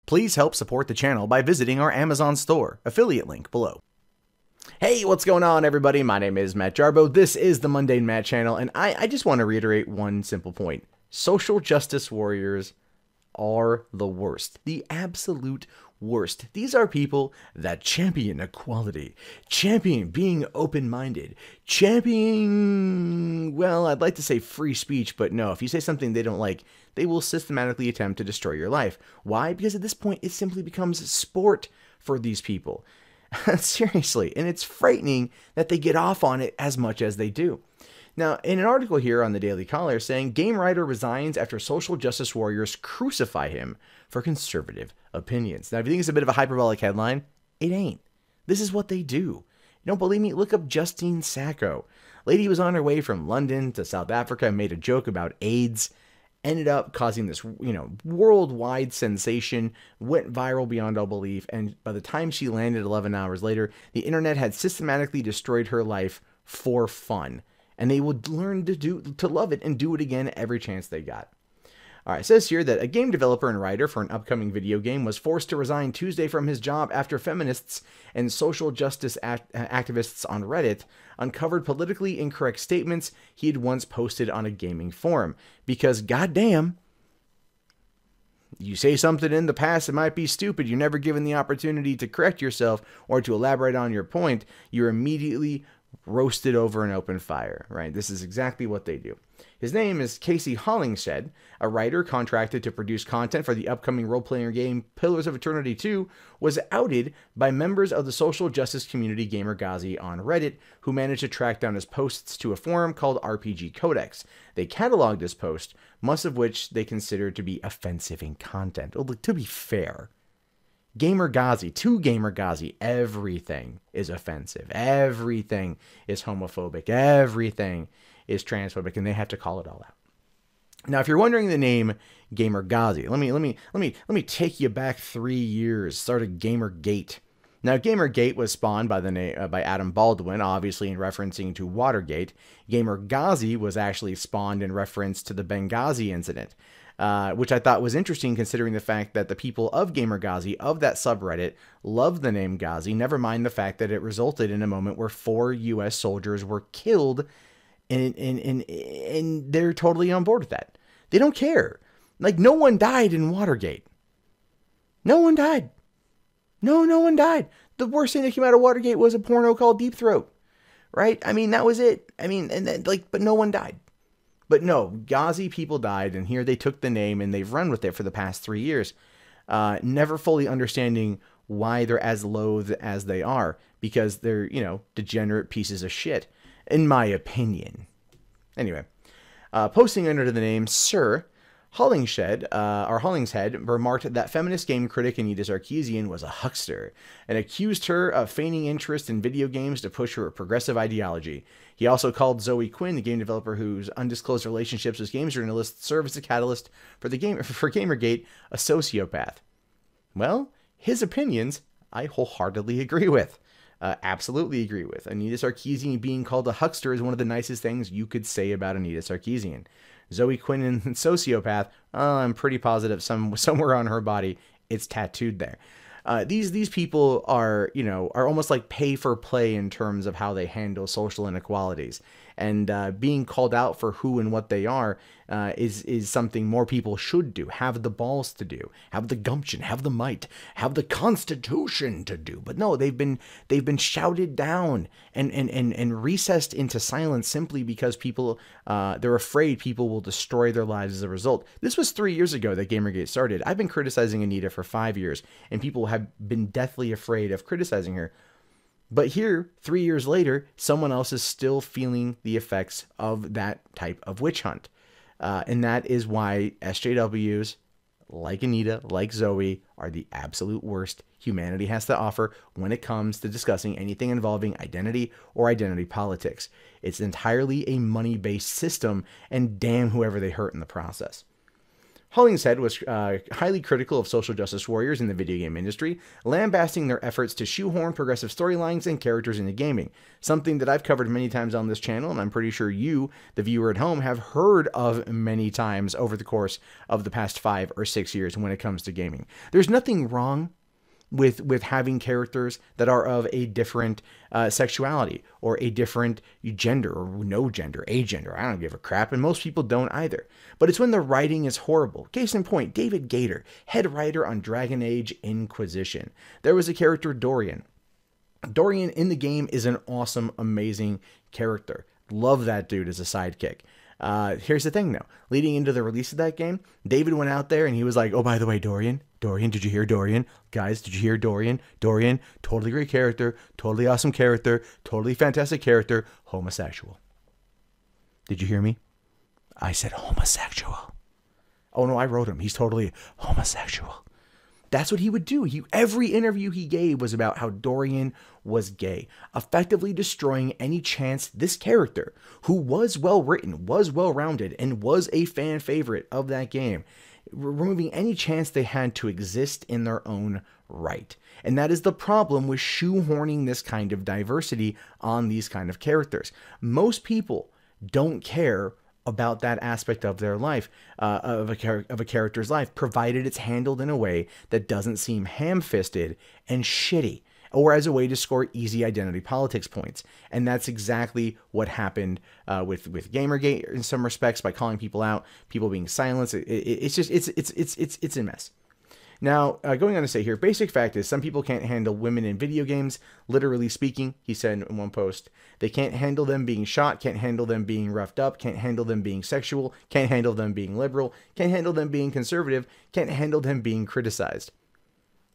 Please help support the channel by visiting our Amazon store, affiliate link below. Hey, what's going on everybody? My name is Matt Jarbo. This is the Mundane Matt channel, and I just want to reiterate one simple point. Social justice warriors are the worst. The absolute worst. These are people that champion equality, champion being open-minded, champion, well, I'd like to say free speech, but no, if you say something they don't like, they will systematically attempt to destroy your life. Why? Because at this point, it simply becomes sport for these people. Seriously, and it's frightening that they get off on it as much as they do. Now, in an article here on the Daily Caller saying, game writer resigns after social justice warriors crucify him for conservative opinions. Now, if you think it's a bit of a hyperbolic headline, it ain't. This is what they do. You don't believe me? Look up Justine Sacco. Lady was on her way from London to South Africa and made a joke about AIDS. Ended up causing this, worldwide sensation, went viral beyond all belief, and by the time she landed 11 hours later, the internet had systematically destroyed her life for fun. And they would learn to love it and do it again every chance they got. All right, it says here that a game developer and writer for an upcoming video game was forced to resign Tuesday from his job after feminists and social justice activists on Reddit uncovered politically incorrect statements he had once posted on a gaming forum. Because goddamn, you say something in the past that might be stupid, you're never given the opportunity to correct yourself or to elaborate on your point, you're immediately roasted over an open fire, right? This is exactly what they do. His name is Casey Hollingshead, a writer contracted to produce content for the upcoming role-playing game Pillars of Eternity 2, was outed by members of the social justice community GamerGhazi on Reddit, who managed to track down his posts to a forum called RPG Codex. They cataloged his post, most of which they considered to be offensive in content. Well, to be fair, GamerGhazi, to GamerGhazi, everything is offensive. Everything is homophobic. Everything is transphobic, and they have to call it all out. Now, if you're wondering the name GamerGhazi, let me take you back 3 years. Started GamerGate. Now, GamerGate was spawned by by Adam Baldwin, obviously in referencing to Watergate. GamerGhazi was actually spawned in reference to the Benghazi incident. Which I thought was interesting considering the fact that the people of GamerGhazi, of that subreddit, loved the name Ghazi, never mind the fact that it resulted in a moment where 4 U.S. soldiers were killed, and they're totally on board with that. They don't care. Like, no one died in Watergate. No one died. No one died. The worst thing that came out of Watergate was a porno called Deep Throat, right? I mean, that was it. I mean, and then, but no one died. But no, Ghazi people died, and here they took the name, and they've run with it for the past 3 years, never fully understanding why they're as loathed as they are, because they're, degenerate pieces of shit, in my opinion. Anyway, posting under the name Sir, Hollingshead remarked that feminist game critic Anita Sarkeesian was a huckster and accused her of feigning interest in video games to push her progressive ideology. He also called Zoe Quinn, the game developer whose undisclosed relationships with games journalists serve as a catalyst for GamerGate, a sociopath. Well, his opinions I wholeheartedly agree with. Absolutely agree with. Anita Sarkeesian being called a huckster is one of the nicest things you could say about Anita Sarkeesian. Zoe Quinn and sociopath, I'm pretty positive somewhere on her body it's tattooed there. These people are almost like pay for play in terms of how they handle social inequalities, and being called out for who and what they are is something more people should do, have the balls to do, have the gumption, have the might, have the constitution to do. But no, they've been shouted down and recessed into silence simply because people they're afraid people will destroy their lives as a result. This was 3 years ago that GamerGate started. I've been criticizing Anita for 5 years, and people have been deathly afraid of criticizing her. But here, 3 years later, someone else is still feeling the effects of that type of witch hunt. And that is why SJWs, like Anita, like Zoe, are the absolute worst humanity has to offer when it comes to discussing anything involving identity or identity politics. It's entirely a money-based system, and damn whoever they hurt in the process. Hollingshead was highly critical of social justice warriors in the video game industry, lambasting their efforts to shoehorn progressive storylines and characters into gaming, something that I've covered many times on this channel, and I'm pretty sure you, the viewer at home, have heard of many times over the course of the past 5 or 6 years when it comes to gaming. There's nothing wrong with having characters that are of a different sexuality or a different gender or no gender, agender. I don't give a crap, and most people don't either. But it's when the writing is horrible. Case in point, David Gator, head writer on Dragon Age Inquisition. There was a character, Dorian. Dorian in the game is an awesome, amazing character. Love that dude as a sidekick. Here's the thing though, leading into the release of that game, David went out there and he was like, oh, by the way, Dorian, did you hear Dorian? Guys, did you hear Dorian? Dorian, totally great character, totally awesome character, totally fantastic character, homosexual. Did you hear me? I said homosexual. Oh no, I wrote him. He's totally homosexual. That's what he would do. Every interview he gave was about how Dorian was gay, effectively destroying any chance this character, who was well written, was well rounded, and was a fan favorite of that game, removing any chance they had to exist in their own right. And that is the problem with shoehorning this kind of diversity on these kind of characters. Most people don't care about that aspect of their life, of a character's life, provided it's handled in a way that doesn't seem ham-fisted and shitty, or as a way to score easy identity politics points. And that's exactly what happened with GamerGate in some respects, by calling people out, people being silenced. It's a mess. Now, going on to say here, basic fact is some people can't handle women in video games, literally speaking, he said in one post. They can't handle them being shot, can't handle them being roughed up, can't handle them being sexual, can't handle them being liberal, can't handle them being conservative, can't handle them being criticized.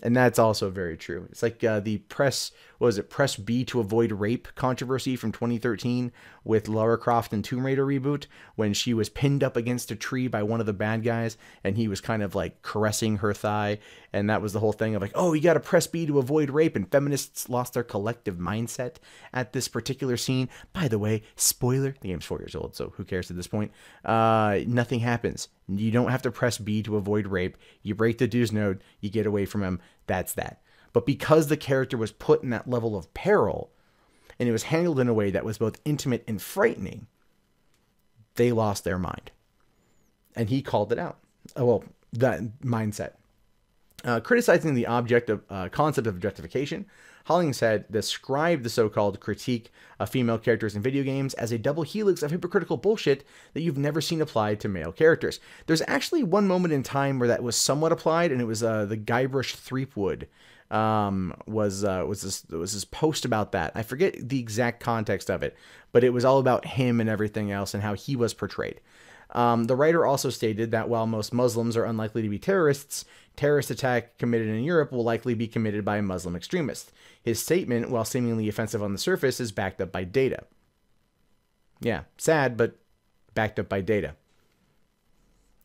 And that's also very true. It's like the press B to avoid rape controversy from 2013 with Lara Croft and Tomb Raider reboot, when she was pinned up against a tree by one of the bad guys and he was kind of like caressing her thigh. And that was the whole thing of like, oh, you got to press B to avoid rape. And feminists lost their collective mindset at this particular scene. By the way, spoiler, the game's 4 years old, so who cares at this point? Nothing happens. You don't have to press B to avoid rape. You break the dude's node, you get away from him. That's that. But because the character was put in that level of peril, and it was handled in a way that was both intimate and frightening, they lost their mind. And he called it out. Well, that mindset. Criticizing the concept of objectification, Hollingshead described the so-called critique of female characters in video games as a double helix of hypocritical bullshit that you've never seen applied to male characters. There's actually one moment in time where that was somewhat applied, and it was the Guybrush Threepwood was this post about that. I forget the exact context of it, but it was all about him and everything else and how he was portrayed. The writer also stated that while most Muslims are unlikely to be terrorists, terrorist attack committed in Europe will likely be committed by a Muslim extremist. His statement, while seemingly offensive on the surface, is backed up by data. Yeah, sad, but backed up by data.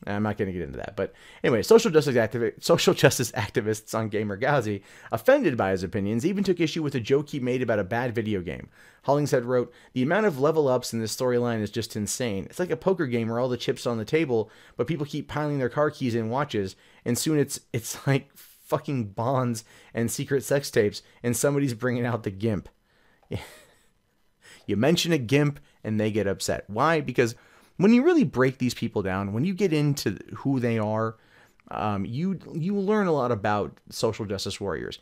I'm not going to get into that. But anyway, social justice activists on GamerGhazi, offended by his opinions, even took issue with a joke he made about a bad video game. Hollingshead wrote, "The amount of level ups in this storyline is just insane. It's like a poker game where all the chips are on the table, but people keep piling their car keys in watches, and soon it's like fucking bonds and secret sex tapes, and somebody's bringing out the GIMP." You mention a GIMP, and they get upset. Why? Because when you really break these people down, when you get into who they are, you learn a lot about social justice warriors.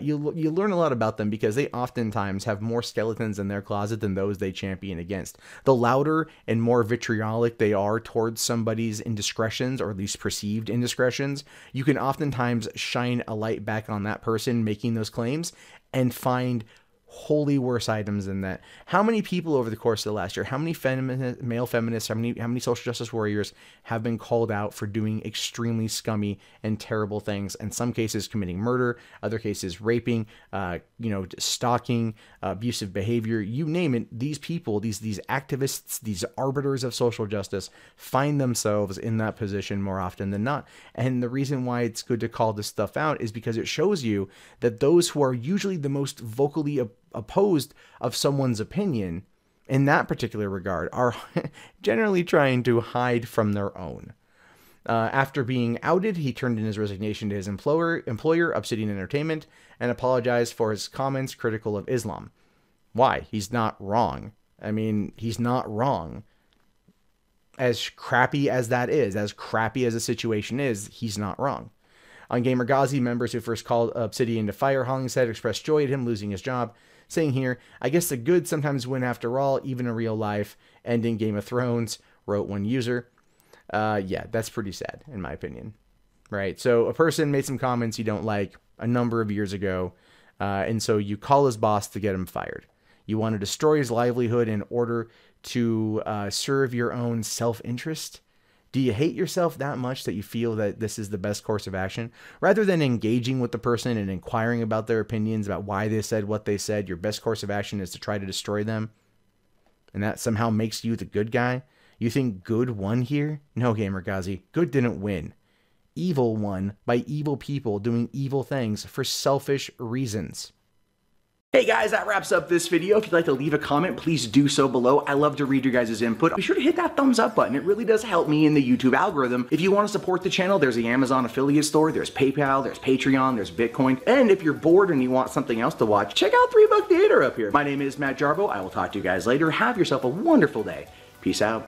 You learn a lot about them because they oftentimes have more skeletons in their closet than those they champion against. The louder and more vitriolic they are towards somebody's indiscretions, or at least perceived indiscretions, you can oftentimes shine a light back on that person making those claims and find wholly worse items than that. How many people over the course of the last year, how many male feminists, how many social justice warriors have been called out for doing extremely scummy and terrible things, in some cases committing murder, other cases raping, stalking, abusive behavior, you name it. These people, these activists, these arbiters of social justice find themselves in that position more often than not. And the reason why it's good to call this stuff out is because it shows you that those who are usually the most vocally opposed of someone's opinion in that particular regard are generally trying to hide from their own. After being outed, he turned in his resignation to his employer, Obsidian Entertainment, and apologized for his comments critical of Islam. Why? He's not wrong. I mean, he's not wrong. As crappy as that is, as crappy as the situation is, he's not wrong. On GamerGhazi, members who first called Obsidian to fire Hollingshead expressed joy at him losing his job, saying here, "I guess the good sometimes win after all, even in real life, and in Game of Thrones," wrote one user. Yeah, that's pretty sad, in my opinion. Right? So a person made some comments you don't like a number of years ago, and so you call his boss to get him fired. You want to destroy his livelihood in order to serve your own self-interest? Do you hate yourself that much that you feel that this is the best course of action? Rather than engaging with the person and inquiring about their opinions, about why they said what they said, your best course of action is to try to destroy them? And that somehow makes you the good guy? You think good won here? No, GamerGhazi, good didn't win. Evil won by evil people doing evil things for selfish reasons. Hey guys, that wraps up this video. If you'd like to leave a comment, please do so below. I love to read your guys' input. Be sure to hit that thumbs up button. It really does help me in the YouTube algorithm. If you want to support the channel, there's the Amazon affiliate store, there's PayPal, there's Patreon, there's Bitcoin. And if you're bored and you want something else to watch, check out 3 Buck Theater up here. My name is Matt Jarbo. I will talk to you guys later. Have yourself a wonderful day. Peace out.